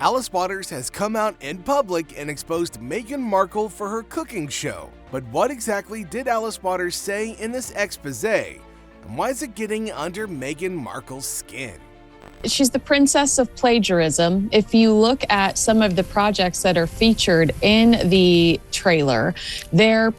Alice Waters has come out in public and exposed Meghan Markle for her cooking show. But what exactly did Alice Waters say in this expose? And why is it getting under Meghan Markle's skin? She's the princess of plagiarism. If you look at some of the projects that are featured in the trailer, they're,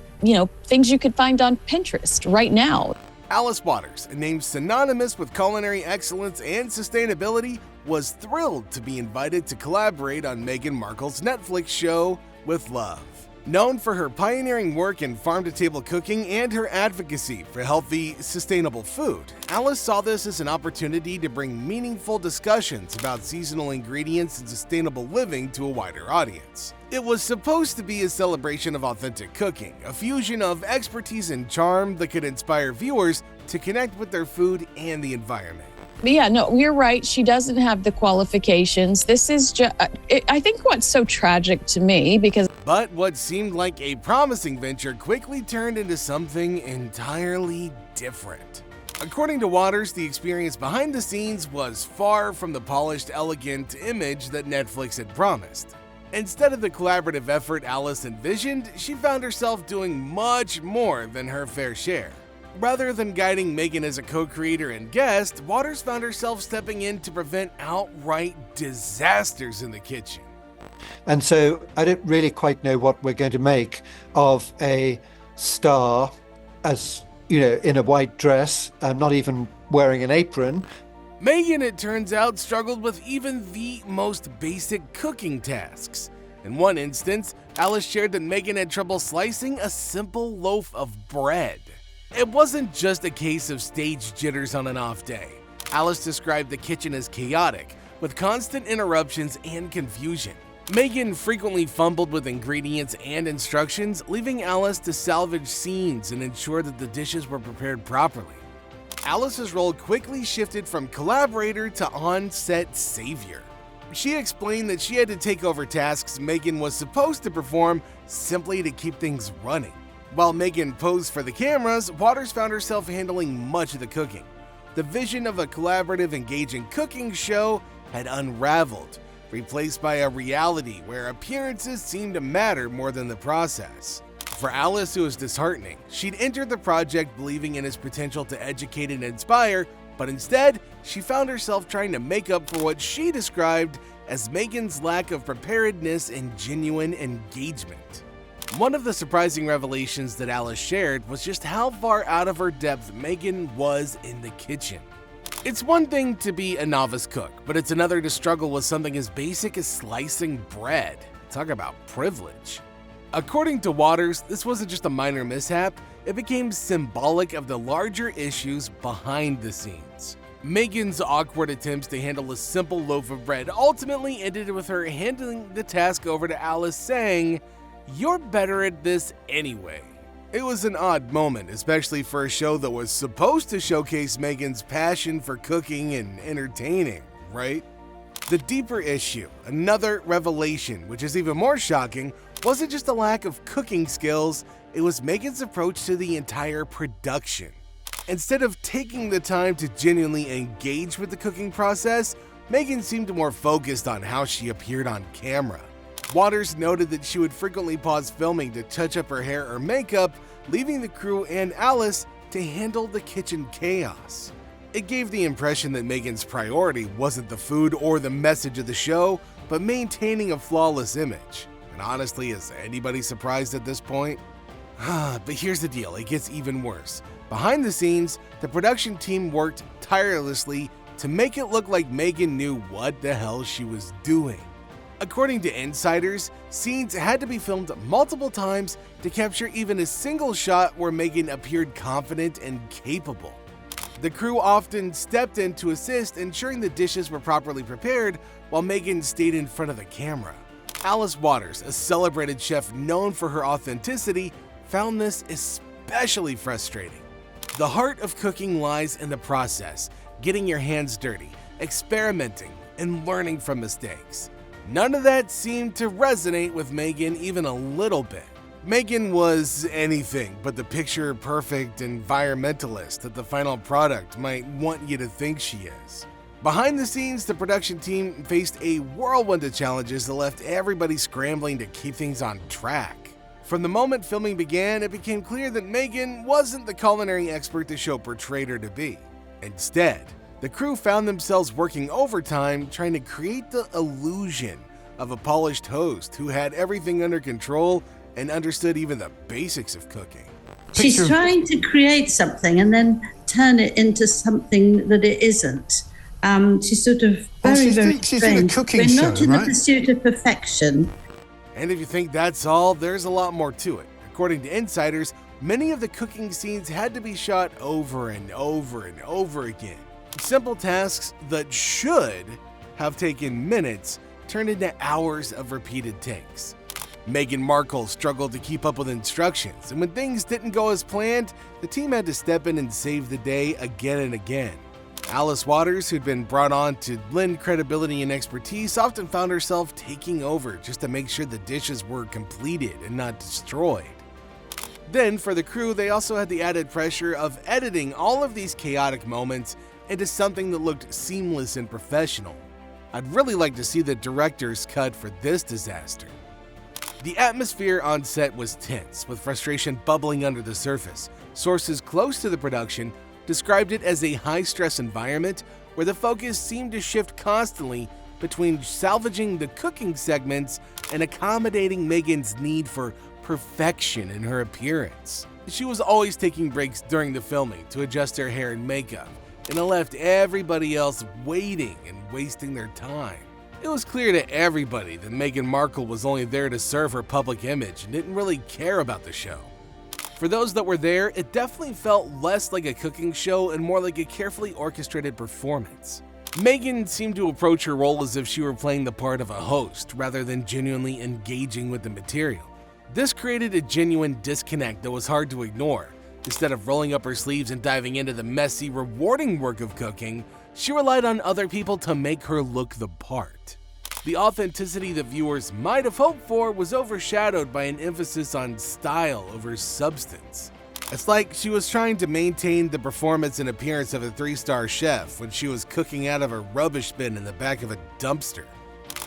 things you could find on Pinterest right now. Alice Waters, a name synonymous with culinary excellence and sustainability, was thrilled to be invited to collaborate on Meghan Markle's Netflix show, Withlove. Known for her pioneering work in farm-to-table cooking and her advocacy for healthy, sustainable food, Alice saw this as an opportunity to bring meaningful discussions about seasonal ingredients and sustainable living to a wider audience. It was supposed to be a celebration of authentic cooking, a fusion of expertise and charm that could inspire viewers to connect with their food and the environment. But yeah, no, you're right. She doesn't have the qualifications. This is just, I think what's so tragic to me because... But what seemed like a promising venture quickly turned into something entirely different. According to Waters, the experience behind the scenes was far from the polished, elegant image that Netflix had promised. Instead of the collaborative effort Alice envisioned, she found herself doing much more than her fair share. Rather than guiding Meghan as a co-creator and guest, Waters found herself stepping in to prevent outright disasters in the kitchen. And so I don't really quite know what we're going to make of a star as, in a white dress, not even wearing an apron. Meghan, it turns out, struggled with even the most basic cooking tasks. In one instance, Alice shared that Meghan had trouble slicing a simple loaf of bread. It wasn't just a case of stage jitters on an off day. Alice described the kitchen as chaotic, with constant interruptions and confusion. Meghan frequently fumbled with ingredients and instructions, leaving Alice to salvage scenes and ensure that the dishes were prepared properly. Alice's role quickly shifted from collaborator to on-set savior. She explained that she had to take over tasks Meghan was supposed to perform simply to keep things running. While Meghan posed for the cameras, Waters found herself handling much of the cooking. The vision of a collaborative, engaging cooking show had unraveled, replaced by a reality where appearances seemed to matter more than the process. For Alice, it was disheartening. She'd entered the project believing in its potential to educate and inspire, but instead, she found herself trying to make up for what she described as Meghan's lack of preparedness and genuine engagement. One of the surprising revelations that Alice shared was just how far out of her depth Meghan was in the kitchen. It's one thing to be a novice cook, but it's another to struggle with something as basic as slicing bread. Talk about privilege. According to Waters, this wasn't just a minor mishap, it became symbolic of the larger issues behind the scenes. Meghan's awkward attempts to handle a simple loaf of bread ultimately ended with her handing the task over to Alice, saying, "You're better at this anyway." It was an odd moment, especially for a show that was supposed to showcase Meghan's passion for cooking and entertaining, right? The deeper issue, another revelation, which is even more shocking, wasn't just a lack of cooking skills, it was Meghan's approach to the entire production. Instead of taking the time to genuinely engage with the cooking process, Meghan seemed more focused on how she appeared on camera. Waters noted that she would frequently pause filming to touch up her hair or makeup, leaving the crew and Alice to handle the kitchen chaos. It gave the impression that Meghan's priority wasn't the food or the message of the show, but maintaining a flawless image. And honestly, is anybody surprised at this point? But here's the deal, it gets even worse. Behind the scenes, the production team worked tirelessly to make it look like Meghan knew what the hell she was doing. According to insiders, scenes had to be filmed multiple times to capture even a single shot where Meghan appeared confident and capable. The crew often stepped in to assist, ensuring the dishes were properly prepared while Meghan stayed in front of the camera. Alice Waters, a celebrated chef known for her authenticity, found this especially frustrating. The heart of cooking lies in the process, getting your hands dirty, experimenting, and learning from mistakes. None of that seemed to resonate with Meghan even a little bit. Meghan was anything but the picture-perfect environmentalist that the final product might want you to think she is. Behind the scenes, the production team faced a whirlwind of challenges that left everybody scrambling to keep things on track. From the moment filming began, it became clear that Meghan wasn't the culinary expert the show portrayed her to be. Instead, the crew found themselves working overtime trying to create the illusion of a polished host who had everything under control and understood even the basics of cooking. She's trying to create something and then turn it into something that it isn't. She's sort of very strange. In a cooking We're not show, in the right? pursuit of perfection. And if you think that's all, there's a lot more to it. According to insiders, many of the cooking scenes had to be shot over and over and over again. Simple tasks that should have taken minutes turned into hours of repeated takes. Meghan Markle struggled to keep up with instructions, and when things didn't go as planned, the team had to step in and save the day again and again. Alicewaters, who'd been brought on to lend credibility and expertise, often found herself taking over just to make sure the dishes were completed and not destroyed. Then, for the crew, they also had the added pressure of editing all of these chaotic moments into something that looked seamless and professional. I'd really like to see the director's cut for this disaster. The atmosphere on set was tense, with frustration bubbling under the surface. Sources close to the production described it as a high-stress environment where the focus seemed to shift constantly between salvaging the cooking segments and accommodating Meghan's need for perfection in her appearance. She was always taking breaks during the filming to adjust her hair and makeup, and it left everybody else waiting and wasting their time. It was clear to everybody that Meghan Markle was only there to serve her public image and didn't really care about the show. For those that were there, it definitely felt less like a cooking show and more like a carefully orchestrated performance. Meghan seemed to approach her role as if she were playing the part of a host rather than genuinely engaging with the material. This created a genuine disconnect that was hard to ignore. Instead of rolling up her sleeves and diving into the messy, rewarding work of cooking, she relied on other people to make her look the part. The authenticity that viewers might have hoped for was overshadowed by an emphasis on style over substance. It's like she was trying to maintain the performance and appearance of a 3-star chef when she was cooking out of a rubbish bin in the back of a dumpster.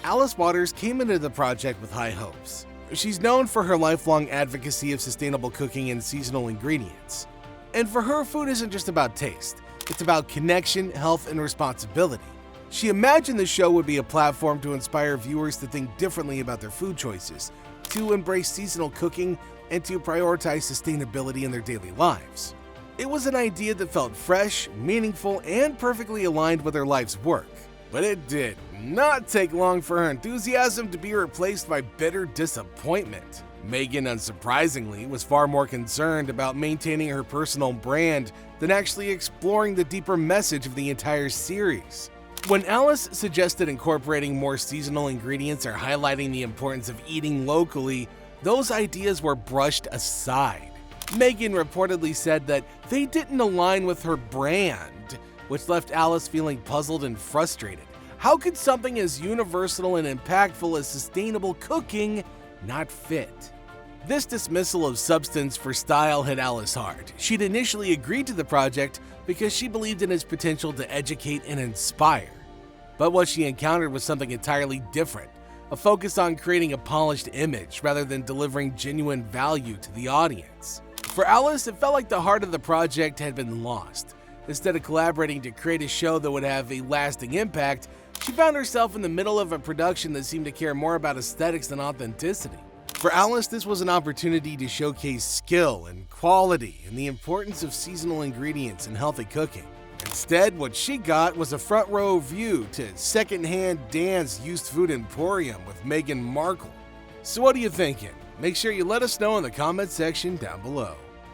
Alicewaters came into the project with high hopes. She's known for her lifelong advocacy of sustainable cooking and seasonal ingredients. And for her, food isn't just about taste. It's about connection, health, and responsibility. She imagined the show would be a platform to inspire viewers to think differently about their food choices, to embrace seasonal cooking, and to prioritize sustainability in their daily lives. It was an idea that felt fresh, meaningful, and perfectly aligned with her life's work. But it did not take long for her enthusiasm to be replaced by bitter disappointment. Meghan, unsurprisingly, was far more concerned about maintaining her personal brand than actually exploring the deeper message of the entire series. When Alice suggested incorporating more seasonal ingredients or highlighting the importance of eating locally, those ideas were brushed aside. Meghan reportedly said that they didn't align with her brand, which left Alice feeling puzzled and frustrated. How could something as universal and impactful as sustainable cooking not fit? This dismissal of substance for style hit Alice hard. She'd initially agreed to the project because she believed in its potential to educate and inspire. But what she encountered was something entirely different, a focus on creating a polished image rather than delivering genuine value to the audience. For Alice, it felt like the heart of the project had been lost. Instead of collaborating to create a show that would have a lasting impact, she found herself in the middle of a production that seemed to care more about aesthetics than authenticity. For Alice, this was an opportunity to showcase skill and quality and the importance of seasonal ingredients and healthy cooking. Instead, what she got was a front-row view to second-hand Dan's used food emporium with Meghan Markle. So what are you thinking? Make sure you let us know in the comment section down below.